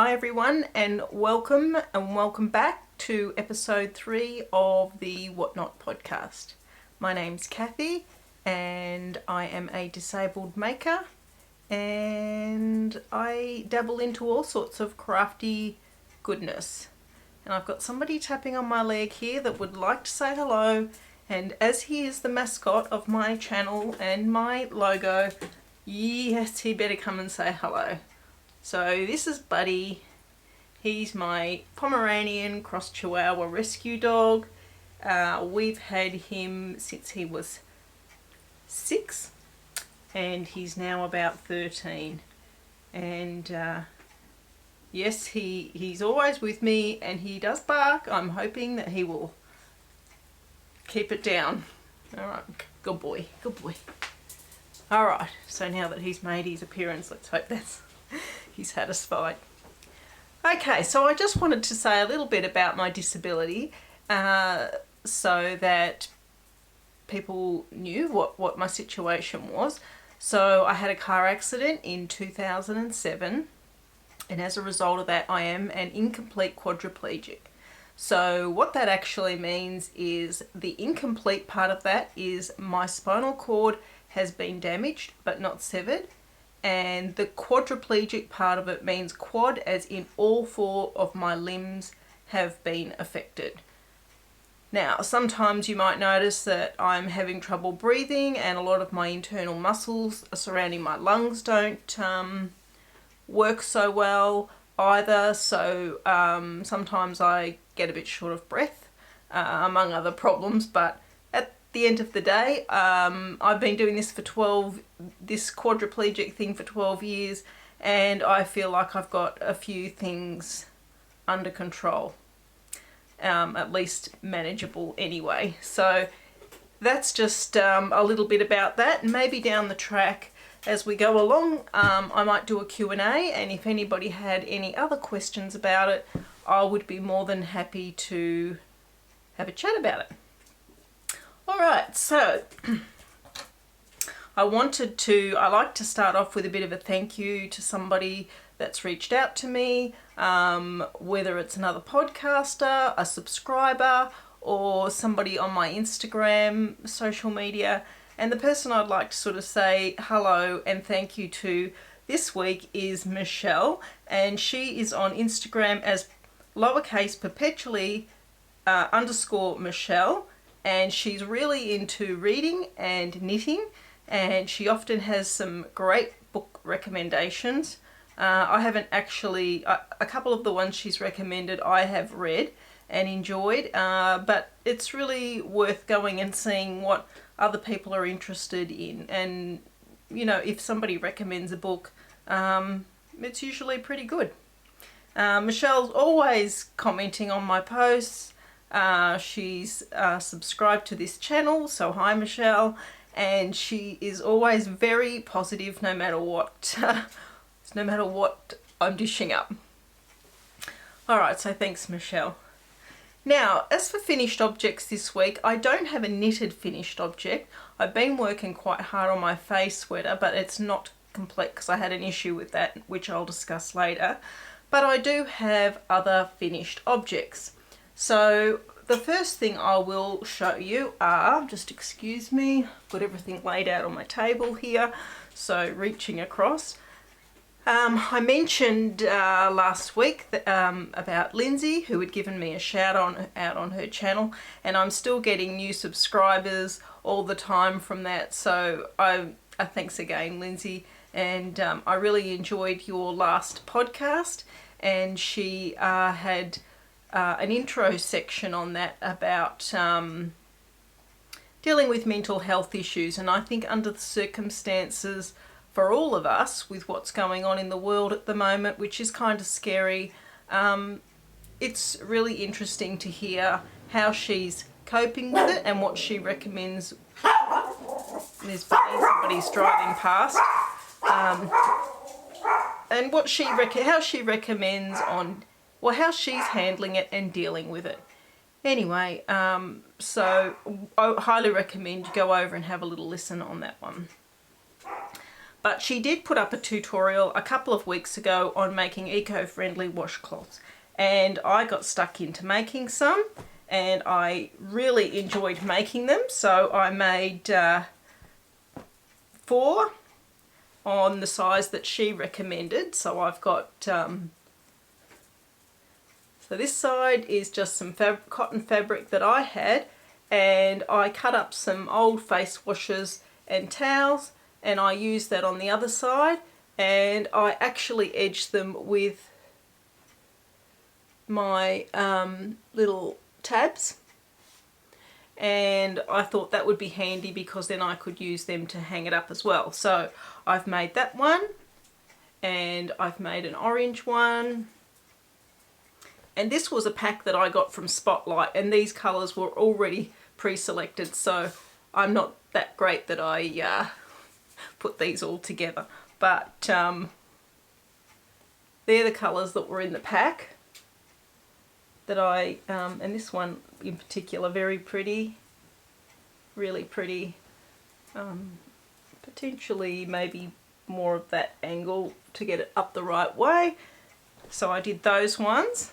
Hi everyone, and welcome back to episode 3 of the WhotKnot podcast. My name's Kathy and I am a disabled maker and I dabble into all sorts of crafty goodness. And I've got somebody tapping on my leg here that would like to say hello, and as he is the mascot of my channel and my logo, yes, he better come and say hello. So this is Buddy. He's my Pomeranian cross Chihuahua rescue dog. We've had him since he was 6 and he's now about 13. And yes, he's always with me and he does bark. I'm hoping that he will keep it down. Alright, good boy, good boy. Alright, so now that he's made his appearance, let's hope he's satisfied. Okay, so I just wanted to say a little bit about my disability so that people knew what my situation was. So I had a car accident in 2007, and as a result of that I am an incomplete quadriplegic. So what that actually means is the incomplete part of that is my spinal cord has been damaged but not severed, and the quadriplegic part of it means quad as in all 4 of my limbs have been affected. Now sometimes you might notice that I'm having trouble breathing and a lot of my internal muscles surrounding my lungs don't work so well either, so sometimes I get a bit short of breath among other problems, but at the end of the day, I've been doing this quadriplegic thing for 12 years, and I feel like I've got a few things under control, at least manageable anyway. So that's just a little bit about that, and maybe down the track as we go along I might do a Q&A, and if anybody had any other questions about it, I would be more than happy to have a chat about it. Alright, so I like to start off with a bit of a thank you to somebody that's reached out to me, whether it's another podcaster, a subscriber, or somebody on my Instagram social media. And the person I'd like to sort of say hello and thank you to this week is Michelle, and she is on Instagram as _perpetually _ Michelle. And she's really into reading and knitting, and she often has some great book recommendations. I haven't actually, a couple of the ones she's recommended I have read and enjoyed, but it's really worth going and seeing what other people are interested in. And you know, if somebody recommends a book, it's usually pretty good. Michelle's always commenting on my posts. She's subscribed to this channel, so hi Michelle, and she is always very positive no matter what I'm dishing up. Alright, so thanks Michelle. Now, as for finished objects this week, I don't have a knitted finished object. I've been working quite hard on my Fay Sweater, but it's not complete because I had an issue with that, which I'll discuss later. But I do have other finished objects. So the first thing I will show you are, just excuse me, I've got everything laid out on my table here, so reaching across. I mentioned last week about Lyndsey, who had given me a shout out on her channel, and I'm still getting new subscribers all the time from that, so thanks again Lyndsey. And I really enjoyed your last podcast, and she had an intro section on that about dealing with mental health issues. And I think under the circumstances for all of us with what's going on in the world at the moment, which is kind of scary, it's really interesting to hear how she's coping with it and what she recommends. There's somebody's driving past. And how she recommends on, well, how she's handling it and dealing with it. Anyway, so I highly recommend you go over and have a little listen on that one. But she did put up a tutorial a couple of weeks ago on making eco-friendly washcloths, and I got stuck into making some, and I really enjoyed making them. So I made 4 on the size that she recommended. So I've got so this side is just some cotton fabric that I had, and I cut up some old face washers and towels, and I used that on the other side, and I actually edged them with my little tabs, and I thought that would be handy because then I could use them to hang it up as well. So I've made that one, and I've made an orange one, and this was a pack that I got from Spotlight, and these colours were already pre-selected, so I'm not that great that I put these all together, but they're the colours that were in the pack that I and this one in particular, very pretty, really pretty. Potentially maybe more of that angle to get it up the right way, so I did those ones.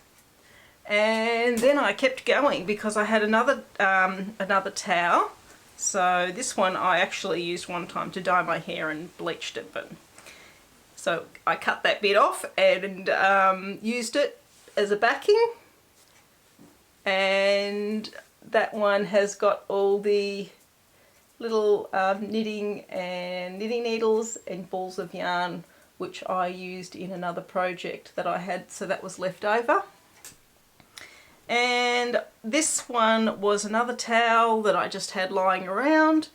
And then I kept going because I had another towel. So this one I actually used one time to dye my hair and bleached it, but so I cut that bit off and used it as a backing. And that one has got all the little knitting needles and balls of yarn, which I used in another project that I had, so that was left over. And this one was another towel that I just had lying around,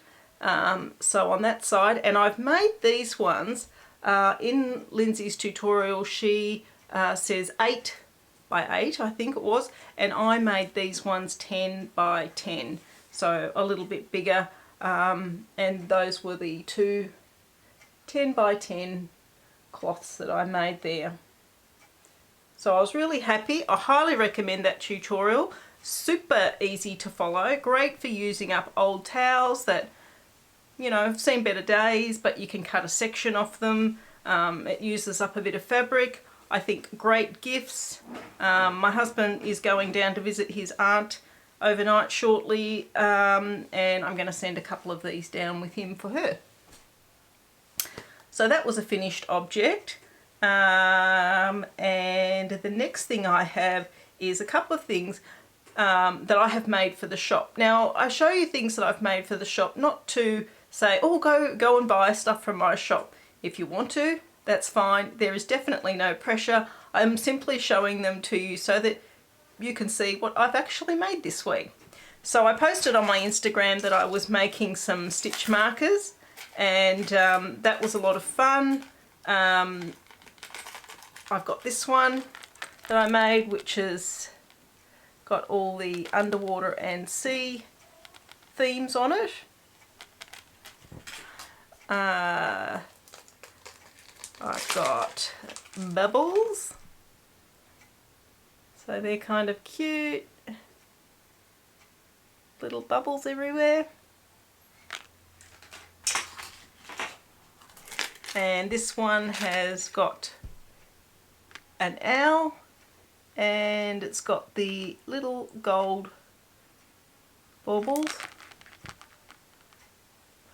so on that side. And I've made these ones in Lyndsey's tutorial. She says 8 by 8, I think it was, and I made these ones 10 by 10, so a little bit bigger, and those were the 2 10 by 10 cloths that I made there. So I was really happy. I highly recommend that tutorial. Super easy to follow, great for using up old towels that, you know, have seen better days, but you can cut a section off them. It uses up a bit of fabric. I think great gifts. My husband is going down to visit his aunt overnight shortly, and I'm going to send a couple of these down with him for her. So that was a finished object. And the next thing I have is a couple of things that I have made for the shop. Now I show you things that I've made for the shop, not to say, oh, go and buy stuff from my shop. If you want to, that's fine. There is definitely no pressure. I'm simply showing them to you so that you can see what I've actually made this week. So I posted on my Instagram that I was making some stitch markers, and that was a lot of fun. I've got this one that I made, which has got all the underwater and sea themes on it. I've got bubbles, so they're kind of cute, little bubbles everywhere. And this one has got an owl, and it's got the little gold baubles.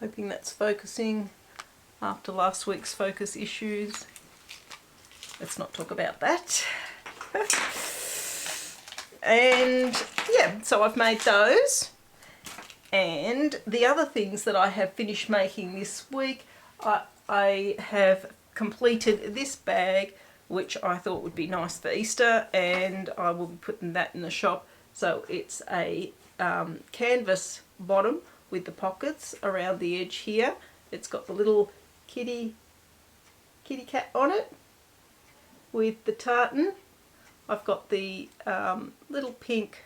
Hoping that's focusing after last week's focus issues. Let's not talk about that. And yeah, so I've made those. And the other things that I have finished making this week, I have completed this bag, which I thought would be nice for Easter, and I will be putting that in the shop. So it's a canvas bottom with the pockets around the edge here. It's got the little kitty cat on it with the tartan. I've got the little pink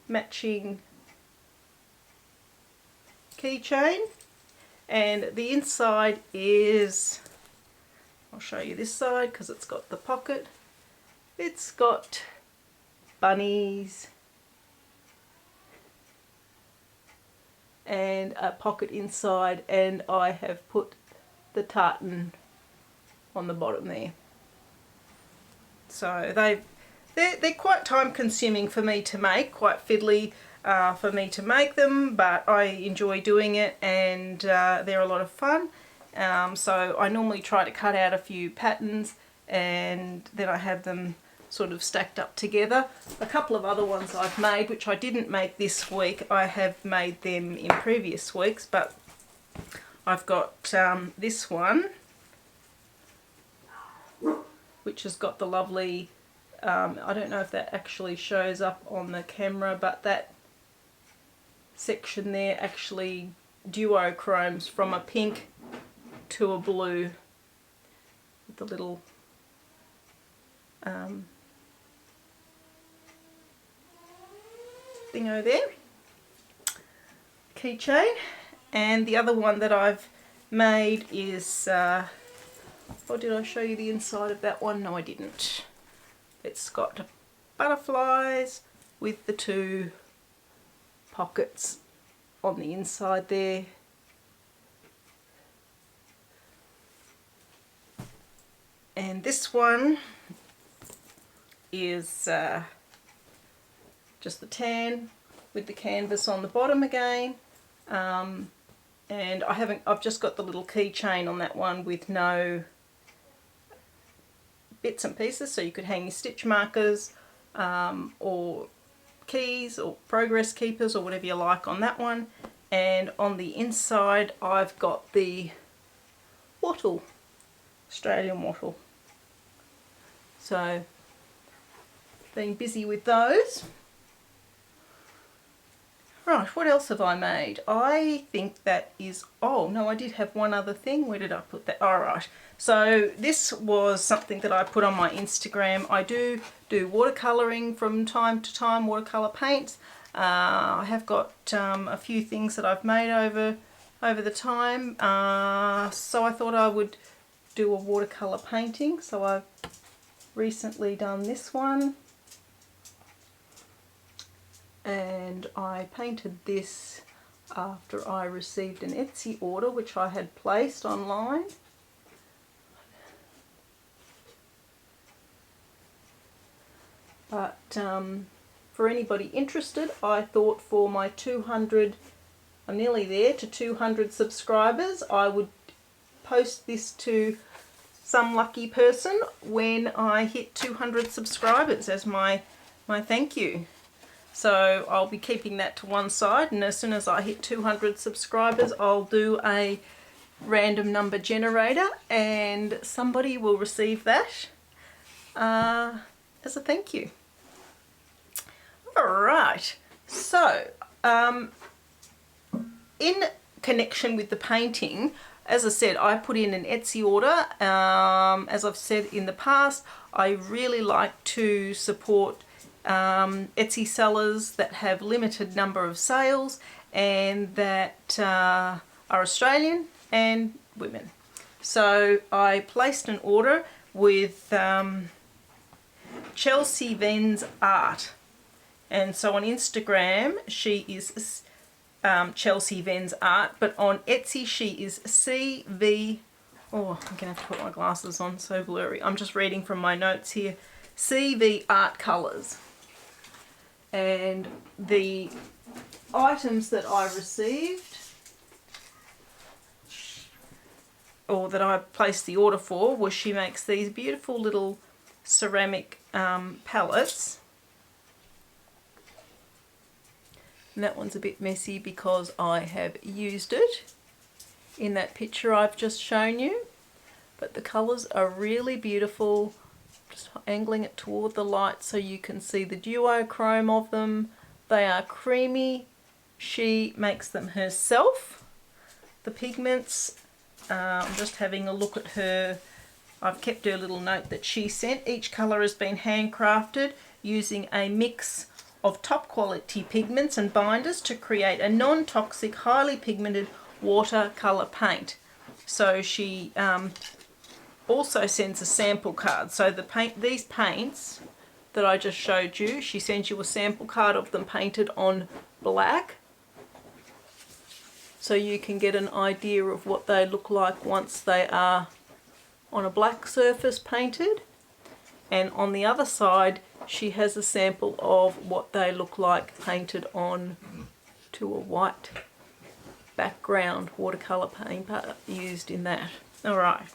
matching keychain, and the inside is, I'll show you this side because it's got the pocket. It's got bunnies and a pocket inside, and I have put the tartan on the bottom there. So they're quite time consuming for me to make, quite fiddly for me to make them, but I enjoy doing it, and they're a lot of fun. So I normally try to cut out a few patterns and then I have them sort of stacked up together. A couple of other ones I've made, which I didn't make this week, I have made them in previous weeks, but I've got this one, which has got the lovely, I don't know if that actually shows up on the camera, but that section there actually duochromes from a pink to a blue with the little thingo there, keychain. And the other one that I've made is, oh, did I show you the inside of that one? No, I didn't. It's got butterflies with the two pockets on the inside there. And this one is just the tan with the canvas on the bottom again. And I've just got the little keychain on that one with no bits and pieces, so you could hang your stitch markers or keys or progress keepers or whatever you like on that one. And on the inside I've got the wattle, Australian wattle. So been busy with those. Right, what else have I made? I think that is, oh no, I did have one other thing. Where did I put that? All right. So this was something that I put on my Instagram. I do watercolouring from time to time, watercolour paints. I have got a few things that I've made over the time. So I thought I would do a watercolour painting. So I've recently done this one. And I painted this after I received an Etsy order which I had placed online. But for anybody interested, I thought for my 200, I'm nearly there to 200 subscribers, I would post this to some lucky person when I hit 200 subscribers as my thank you. So I'll be keeping that to one side, and as soon as I hit 200 subscribers I'll do a random number generator and somebody will receive that as a thank you. Alright, so in connection with the painting, as I said, I put in an Etsy order. As I've said in the past, I really like to support Etsy sellers that have limited number of sales and that are Australian and women. So I placed an order with ChelseaVenz art, and so on Instagram she is ChelseaVenz art, but on Etsy she is CV, oh I'm gonna have to put my glasses on, so blurry, I'm just reading from my notes here, CV Art Colours. And the items that I received, or that I placed the order for, was she makes these beautiful little ceramic palettes. And that one's a bit messy because I have used it in that picture I've just shown you, but the colours are really beautiful. Just angling it toward the light so you can see the duochrome of them. They are creamy. She makes them herself. The pigments, I'm just having a look at her. I've kept her little note that she sent. Each colour has been handcrafted using a mix of top quality pigments and binders to create a non-toxic, highly pigmented watercolour paint. So she also sends a sample card. So these paints that I just showed you, she sends you a sample card of them painted on black. so you can get an idea of what they look like once they are on a black surface painted. And on the other side she has a sample of what they look like painted on to a white background, watercolour paper used in that. Alright,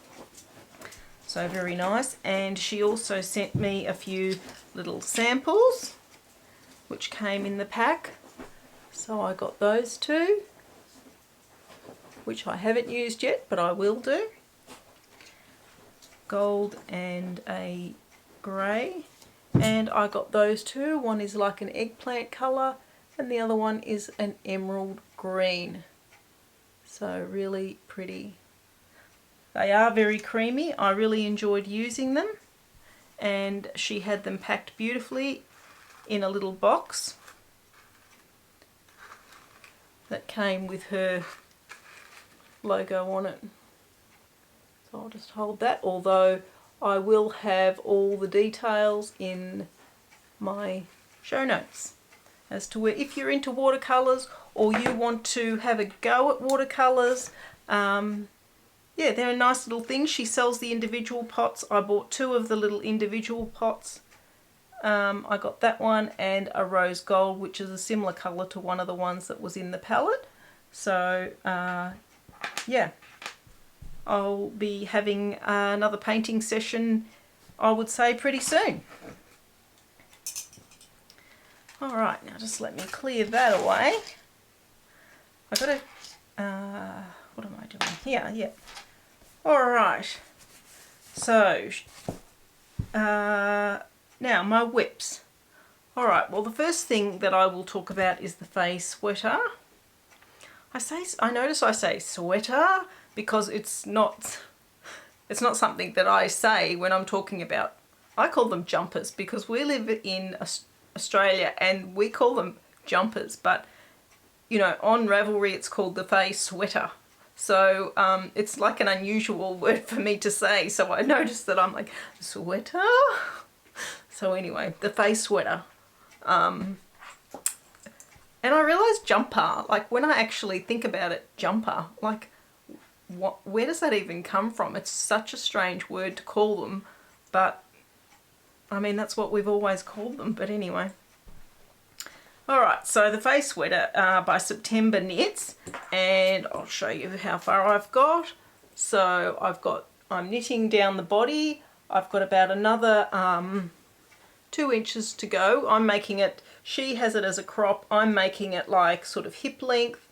so very nice. And she also sent me a few little samples which came in the pack, so I got those two, which I haven't used yet but I will do. Gold and a grey, and I got those two. One is like an eggplant colour and the other one is an emerald green. So really pretty. They are very creamy. I really enjoyed using them, and she had them packed beautifully in a little box that came with her logo on it. So I'll just hold that, although I will have all the details in my show notes as to where, if you're into watercolours or you want to have a go at watercolours, yeah, they're a nice little thing. She sells the individual pots. I bought two of the little individual pots. I got that one and a rose gold, which is a similar colour to one of the ones that was in the palette. So yeah, I'll be having another painting session, I would say, pretty soon. Alright, now just let me clear that away. I've got to, what am I doing here? Yeah. Alright, so now my whips. Alright, well the first thing that I will talk about is the Fay Sweater. I notice I say sweater because it's not something that I say when I'm talking about, I call them jumpers because we live in Australia and we call them jumpers, but you know, on Ravelry it's called the Fay Sweater. So it's like an unusual word for me to say, so I noticed that I'm like, sweater? So anyway, the Fay Sweater. And I realised jumper, like when I actually think about it, jumper, like where does that even come from? It's such a strange word to call them, but I mean that's what we've always called them, but anyway. Alright, so the Fay Sweater by September Knits, and I'll show you how far I've got. So I'm knitting down the body. I've got about another 2 inches to go. I'm making it, she has it as a crop, I'm making it like sort of hip length.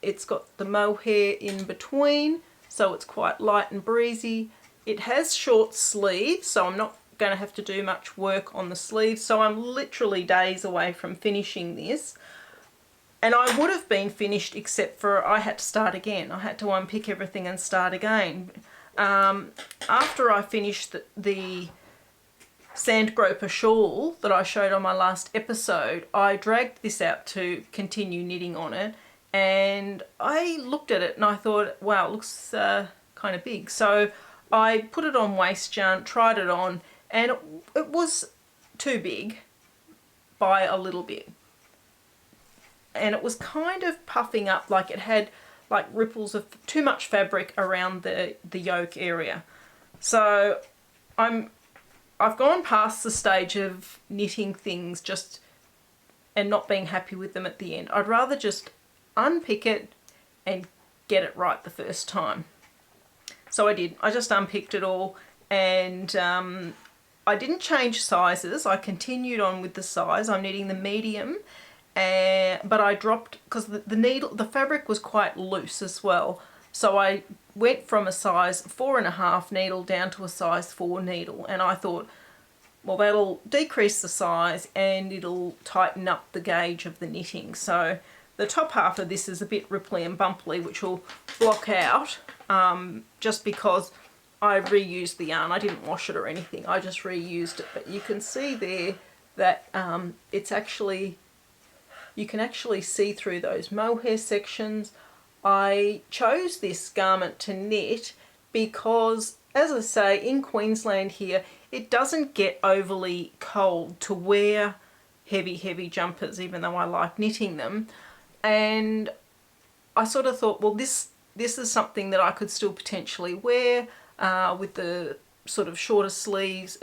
It's got the mohair in between, so it's quite light and breezy. It has short sleeves, so I'm not going to have to do much work on the sleeves, so I'm literally days away from finishing this. And I would have been finished except for I had to start again. I had to unpick everything and start again. After I finished the sand groper shawl that I showed on my last episode, I dragged this out to continue knitting on it, and I looked at it and I thought, wow, it looks kind of big. So I put it on waste yarn, tried it on, and it was too big by a little bit. And it was kind of puffing up, like it had like ripples of too much fabric around the yoke area. So I've gone past the stage of knitting things just and not being happy with them at the end. I'd rather just unpick it and get it right the first time. So I did. I just unpicked it all, and I didn't change sizes. I continued on with the size. I'm knitting the medium, but I dropped, because the fabric was quite loose as well. So I went from a size 4.5 needle down to a size 4 needle, and I thought, well, that'll decrease the size and it'll tighten up the gauge of the knitting. So the top half of this is a bit ripply and bumply, which will block out just because I reused the yarn. I didn't wash it or anything, I just reused it. But you can see there that it's actually, you can actually see through those mohair sections. I chose this garment to knit because, as I say, in Queensland here, it doesn't get overly cold to wear heavy jumpers, even though I like knitting them. And I sort of thought, well, this is something that I could still potentially wear with the sort of shorter sleeves.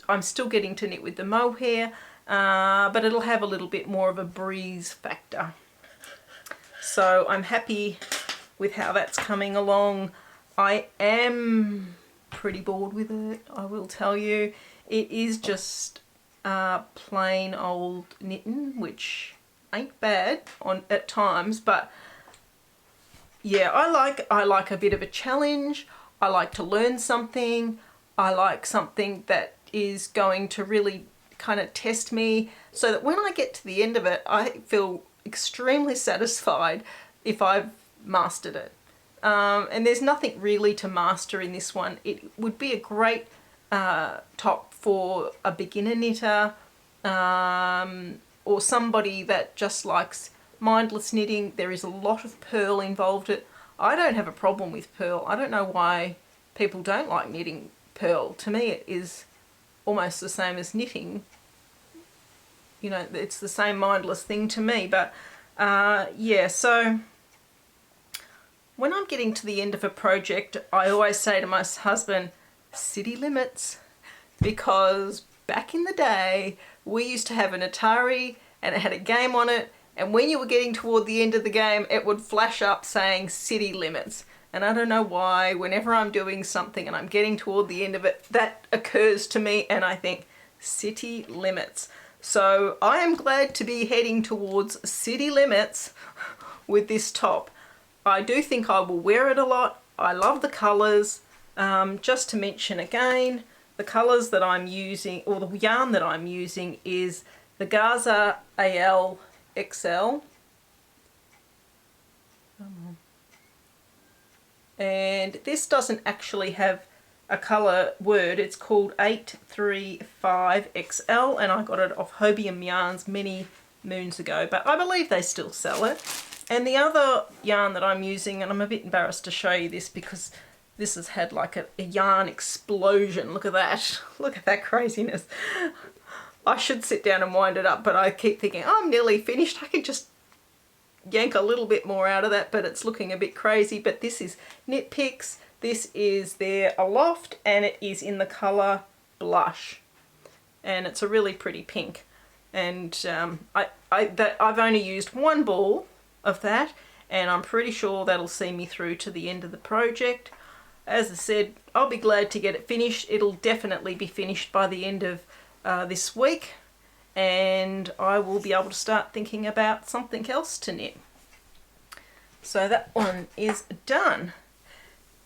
I'm still getting to knit with the mohair, but it'll have a little bit more of a breeze factor. So I'm happy with how that's coming along. I am pretty bored with it, I will tell you. It is just plain old knitting, which ain't bad at times, but yeah, I like a bit of a challenge. I like to learn something. I like something that is going to really kind of test me, so that when I get to the end of it, I feel extremely satisfied if I've mastered it. And there's nothing really to master in this one. It would be a great top for a beginner knitter, or somebody that just likes mindless knitting. There is a lot of purl involved. I don't have a problem with purl. I don't know why people don't like knitting purl. To me, it is almost the same as knitting. You know, it's the same mindless thing to me. But yeah, so when I'm getting to the end of a project, I always say to my husband, city limits, because back in the day, we used to have an Atari and it had a game on it, and when you were getting toward the end of the game, it would flash up saying city limits. And I don't know why, whenever I'm doing something and I'm getting toward the end of it, that occurs to me and I think, city limits. So I am glad to be heading towards city limits with this top. I do think I will wear it a lot. I love the colours. Just to mention again, the colours that I'm using, or the yarn that I'm using, is the Gaza AL XL. And this doesn't actually have a colour word. It's called 835XL, and I got it off Hobium Yarns many moons ago, but I believe they still sell it. And the other yarn that I'm using, and I'm a bit embarrassed to show you this because this has had like a yarn explosion. Look at that. Look at that craziness. I should sit down and wind it up, but I keep thinking, oh, I'm nearly finished. I can just yank a little bit more out of that, but it's looking a bit crazy. But this is Knit Picks. This is their Aloft, and it is in the colour Blush. And it's a really pretty pink. And I've only used one ball of that, and I'm pretty sure that'll see me through to the end of the project. As I said, I'll be glad to get it finished. It'll definitely be finished by the end of this week, and I will be able to start thinking about something else to knit. So that one is done.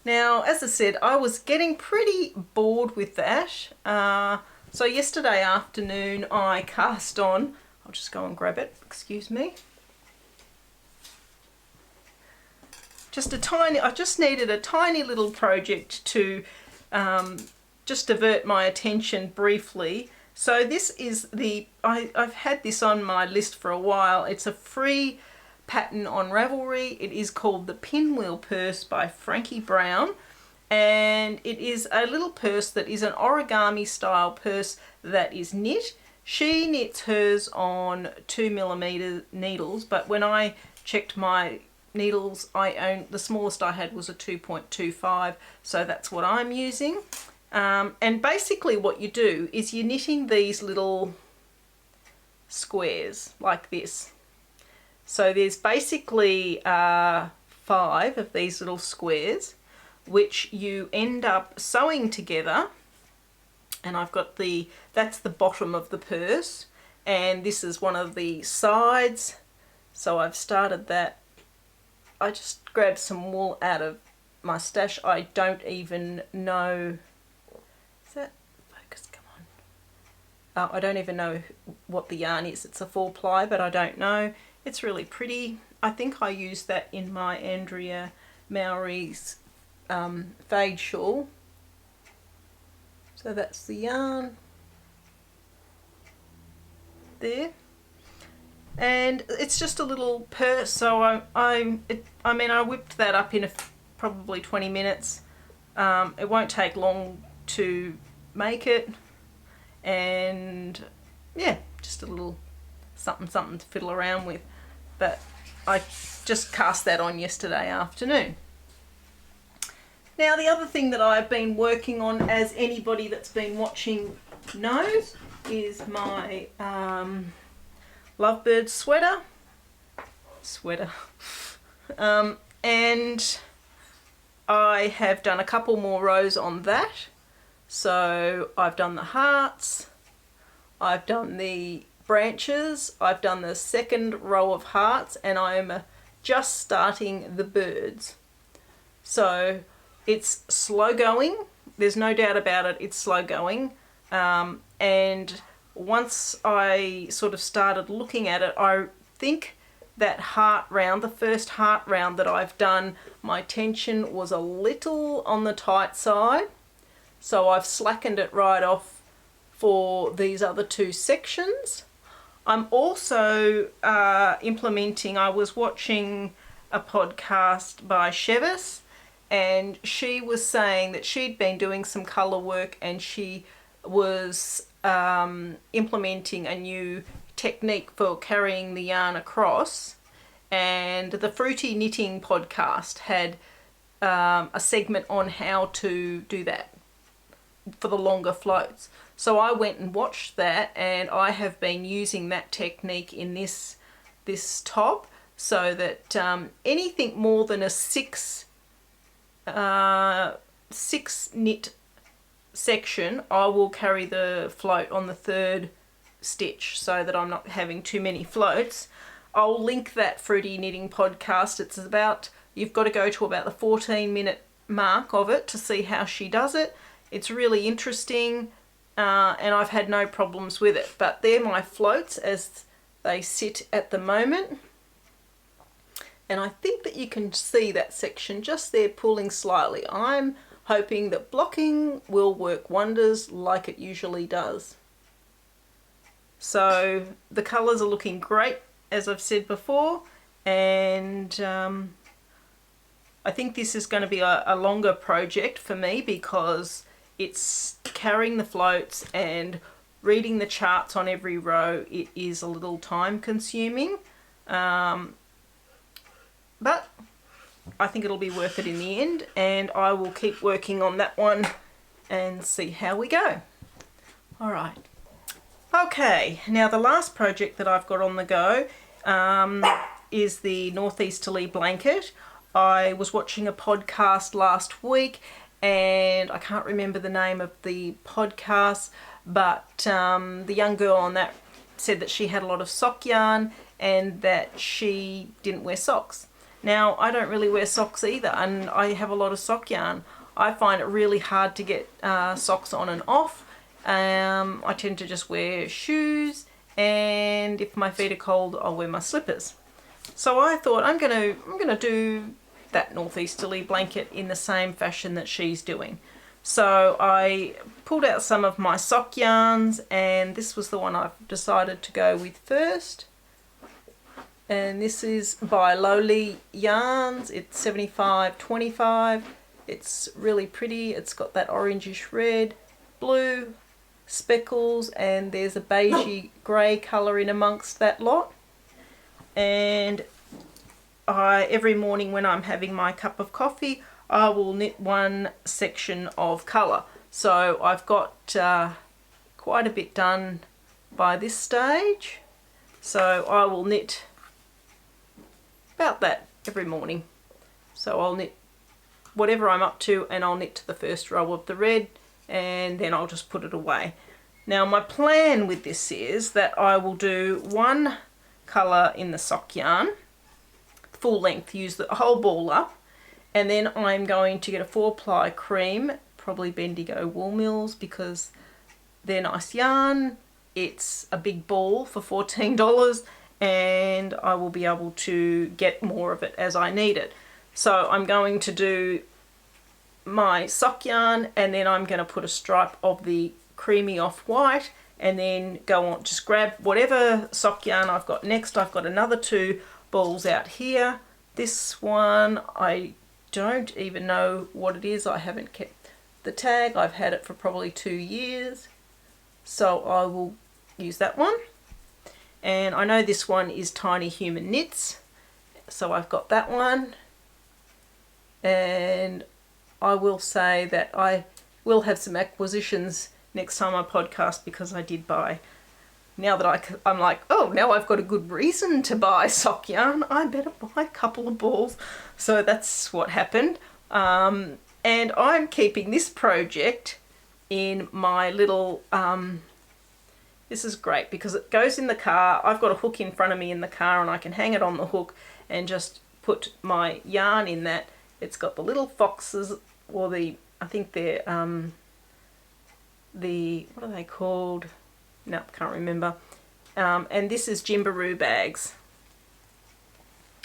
Now, as I said, I was getting pretty bored with that. So yesterday afternoon I cast on, I'll just go and grab it, excuse me. I just needed a tiny little project to just divert my attention briefly. So this is I've had this on my list for a while. It's a free pattern on Ravelry. It is called the Pinwheel Purse by Frankie Brown. And it is a little purse that is an origami style purse that is knit. She knits hers on 2mm needles, but when I checked my needles, the smallest I had was a 2.25, so that's what I'm using. And basically what you do is you're knitting these little squares like this. So there's basically 5 of these little squares which you end up sewing together, and I've got that's the bottom of the purse, and this is one of the sides. So I've started that. I just grabbed some wool out of my stash. I don't even know, is that focus, come on. I don't even know what the yarn is. It's a 4-ply, but I don't know. It's really pretty. I think I used that in my Andrea Mowry's fade shawl. So that's the yarn there. And it's just a little purse, so I mean I whipped that up in probably 20 minutes. It won't take long to make it, and yeah, just a little something to fiddle around with. But I just cast that on yesterday afternoon. Now the other thing that I've been working on, as anybody that's been watching knows, is my Lovebirds Sweater. And I have done a couple more rows on that. So I've done the hearts, I've done the branches, I've done the second row of hearts, and I'm just starting the birds. So it's slow going, there's no doubt about it, it's slow going. And once I sort of started looking at it, I think that heart round, the first heart round that I've done, my tension was a little on the tight side. So I've slackened it right off for these other two sections. I'm also implementing, I was watching a podcast by Cheverell, and she was saying that she'd been doing some colour work, and she was implementing a new technique for carrying the yarn across. And the Fruity Knitting podcast had a segment on how to do that for the longer floats. So I went and watched that, and I have been using that technique in this top, so that anything more than a six knit section, I will carry the float on the third stitch, so that I'm not having too many floats. I'll link that Fruity Knitting podcast. It's about, you've got to go to about the 14-minute mark of it to see how she does it. It's really interesting, and I've had no problems with it. But they're my floats as they sit at the moment. And I think that you can see that section just there pulling slightly. I'm hoping that blocking will work wonders like it usually does. So the colours are looking great, as I've said before, and I think this is going to be a longer project for me, because it's carrying the floats and reading the charts on every row. It is a little time consuming, but I think it'll be worth it in the end, and I will keep working on that one and see how we go. All right. Okay, now the last project that I've got on the go is the Northeasterly blanket. I was watching a podcast last week, and I can't remember the name of the podcast, but the young girl on that said that she had a lot of sock yarn and that she didn't wear socks. Now, I don't really wear socks either, and I have a lot of sock yarn. I find it really hard to get socks on and off. I tend to just wear shoes, and if my feet are cold, I'll wear my slippers. So I thought I'm gonna do that Northeasterly blanket in the same fashion that she's doing. So I pulled out some of my sock yarns, and this was the one I've decided to go with first. And this is by LouleyYarn. It's 75/25. It's really pretty. It's got that orangish red, blue, speckles, and there's a beigey grey colour in amongst that lot. And every morning when I'm having my cup of coffee, I will knit one section of colour. So I've got quite a bit done by this stage. So I will knit about that every morning. So I'll knit whatever I'm up to, and I'll knit to the first row of the red, and then I'll just put it away. Now my plan with this is that I will do one colour in the sock yarn, full length, use the whole ball up, and then I'm going to get a 4-ply cream, probably Bendigo Wool Mills, because they're nice yarn. It's a big ball for $14, and I will be able to get more of it as I need it. So I'm going to do my sock yarn, and then I'm going to put a stripe of the creamy off-white, and then go on, just grab whatever sock yarn I've got next. I've got another 2 balls out here. This one, I don't even know what it is. I haven't kept the tag. I've had it for probably 2 years. So I will use that one. And I know this one is Tiny Human Knits. So I've got that one, and I will say that I will have some acquisitions next time I podcast, because I did buy, now that I'm like, oh, now I've got a good reason to buy sock yarn, I better buy a couple of balls. So that's what happened. And I'm keeping this project in my little, this is great because it goes in the car. I've got a hook in front of me in the car, and I can hang it on the hook and just put my yarn in that. It's got the little foxes, or I think they're, what are they called? No, can't remember. And this is Jibbyroo bags.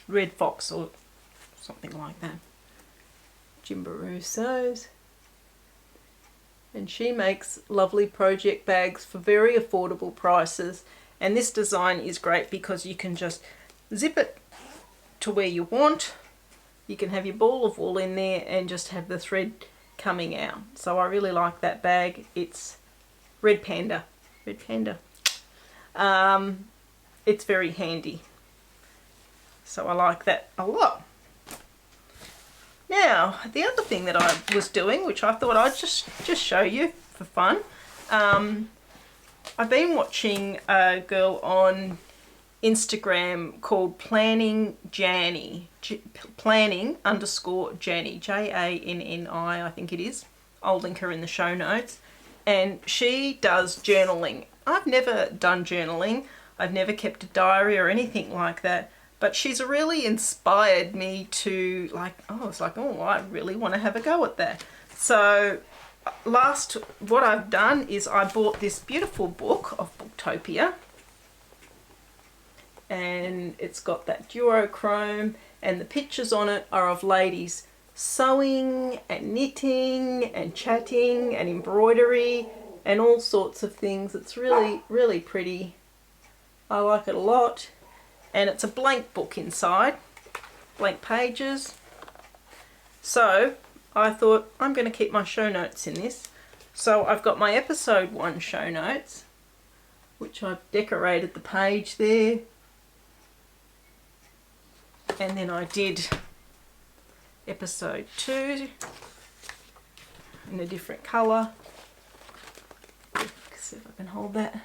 Red Fox or something like that. JibbyrooSews. And she makes lovely project bags for very affordable prices. And this design is great because you can just zip it to where you want. You can have your ball of wool in there and just have the thread coming out. So I really like that bag. It's Red Panda. Red Panda. It's very handy. So I like that a lot. Now, the other thing that I was doing, which I thought I'd just show you for fun, I've been watching a girl on Instagram called Planning Janny, planning_Janny, Janni, I think it is. I'll link her in the show notes. And she does journaling. I've never done journaling. I've never kept a diary or anything like that. But she's really inspired me to, like, I really want to have a go at that. So what I've done is I bought this beautiful book of Booktopia. And it's got that duochrome, and the pictures on it are of ladies sewing and knitting and chatting and embroidery and all sorts of things. It's really, really pretty. I like it a lot. And it's a blank book inside, blank pages. So I thought I'm going to keep my show notes in this. So I've got my episode 1 show notes, which I've decorated the page there. And then I did episode 2 in a different colour. Let's see if I can hold that.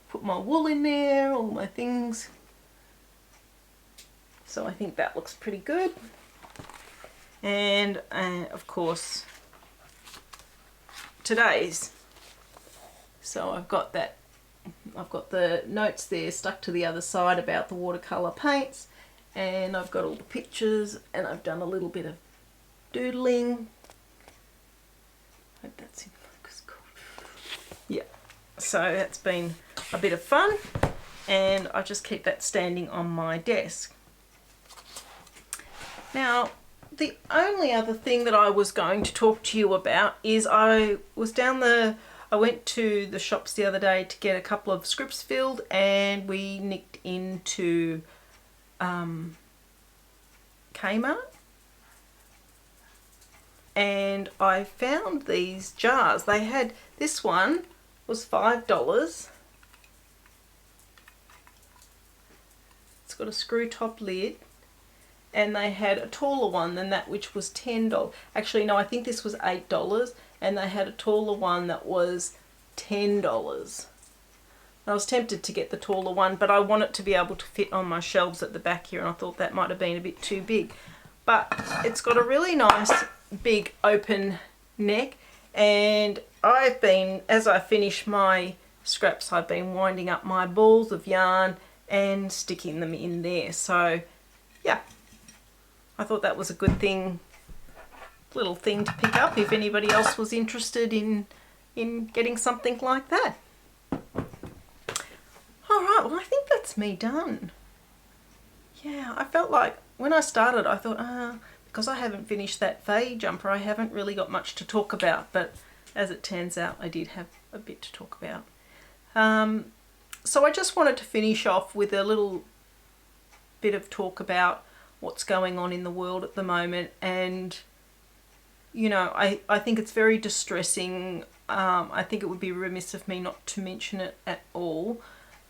Put my wool in there, all my things. So I think that looks pretty good. And of course today's. So I've got the notes there stuck to the other side about the watercolour paints, and I've got all the pictures, and I've done a little bit of doodling. Hope that's in focus. Yeah, so that's been a bit of fun, and I just keep that standing on my desk. Now, the only other thing that I was going to talk to you about is I went to the shops the other day to get a couple of scripts filled, and we nicked into Kmart, and I found these jars. They had, this one was $5. It's got a screw top lid, and they had a taller one than that, which was $10. Actually, no, I think this was $8, and they had a taller one that was $10. I was tempted to get the taller one, but I want it to be able to fit on my shelves at the back here, and I thought that might have been a bit too big. But it's got a really nice big open neck, and as I finish my scraps, I've been winding up my balls of yarn and sticking them in there. So yeah, I thought that was a good thing, little thing to pick up if anybody else was interested in getting something like that. Alright, well, I think that's me done. Yeah, I felt like when I started I thought, because I haven't finished that Fay jumper, I haven't really got much to talk about, but as it turns out I did have a bit to talk about. So I just wanted to finish off with a little bit of talk about what's going on in the world at the moment, and you know, I think it's very distressing. I think it would be remiss of me not to mention it at all.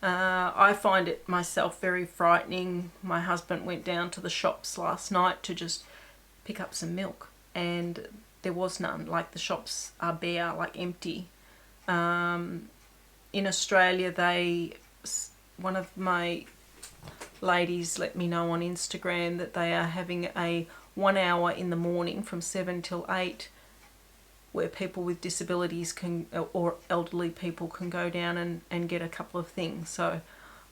I find it myself very frightening. My husband went down to the shops last night to just pick up some milk, and there was none. Like, the shops are bare, like empty. In Australia, one of my ladies let me know on Instagram that they are having a 1 hour in the morning from 7 till 8 where people with disabilities can, or elderly people, can go down and get a couple of things. So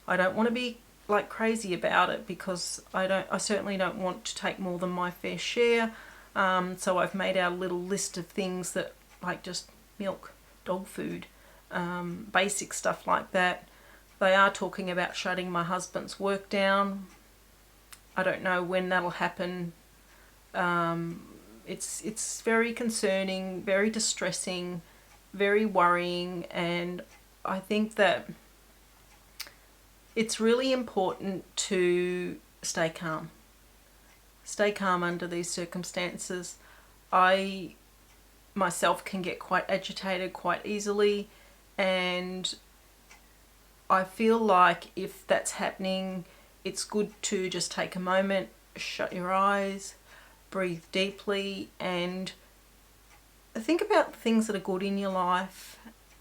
I don't want to be like crazy about it, because I certainly don't want to take more than my fair share. So I've made our little list of things that, like, just milk, dog food, basic stuff like that. They are talking about shutting my husband's work down. I don't know when that'll happen. It's very concerning, very distressing, very worrying, and I think that it's really important to stay calm. Stay calm under these circumstances. I myself can get quite agitated quite easily, and I feel like if that's happening, it's good to just take a moment, shut your eyes, breathe deeply, and think about things that are good in your life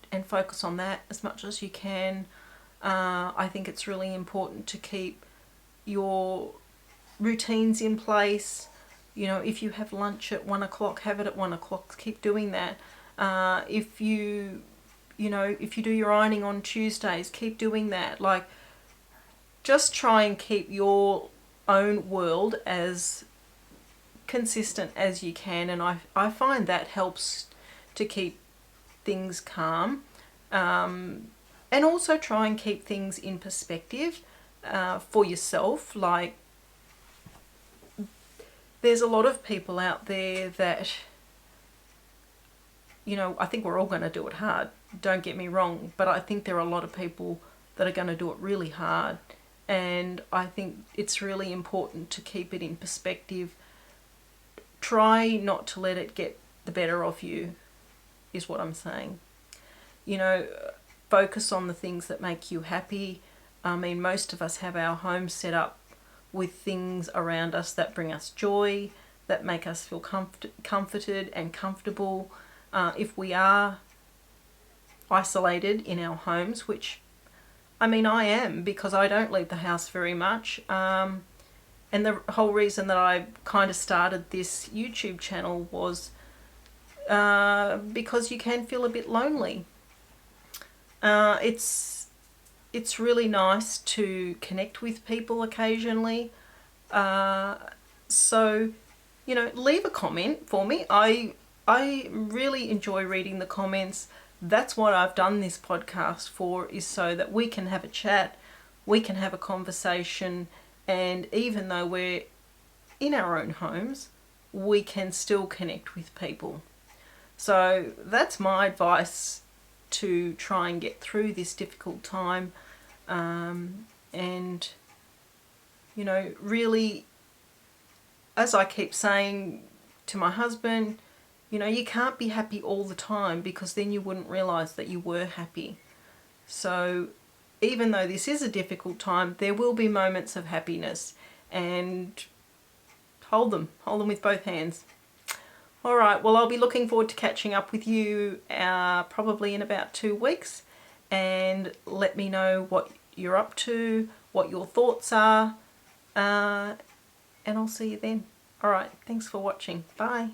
and focus on that as much as you can. I think it's really important to keep your routines in place. You know, if you have lunch at 1 o'clock, have it at 1 o'clock. Keep doing that. If you do your ironing on Tuesdays, keep doing that. Like, just try and keep your own world as consistent as you can, and I find that helps to keep things calm, and also try and keep things in perspective for yourself. Like, there's a lot of people out there that, you know, I think we're all going to do it hard, don't get me wrong, but I think there are a lot of people that are going to do it really hard, and I think it's really important to keep it in perspective. Try not to let it get the better of you, is what I'm saying. You know, focus on the things that make you happy. I mean, most of us have our homes set up with things around us that bring us joy, that make us feel comforted and comfortable. If we are isolated in our homes, which, I mean, I am, because I don't leave the house very much. And the whole reason that I kind of started this YouTube channel was because you can feel a bit lonely. It's really nice to connect with people occasionally. So, you know, leave a comment for me. I really enjoy reading the comments. That's what I've done this podcast for, is so that we can have a chat, we can have a conversation, and even though we're in our own homes, we can still connect with people. So that's my advice to try and get through this difficult time. And, you know, really, as I keep saying to my husband, you know, you can't be happy all the time, because then you wouldn't realise that you were happy. So even though this is a difficult time, there will be moments of happiness, and hold them with both hands. All right, well, I'll be looking forward to catching up with you probably in about 2 weeks, and let me know what you're up to, what your thoughts are, and I'll see you then. All right, thanks for watching. Bye.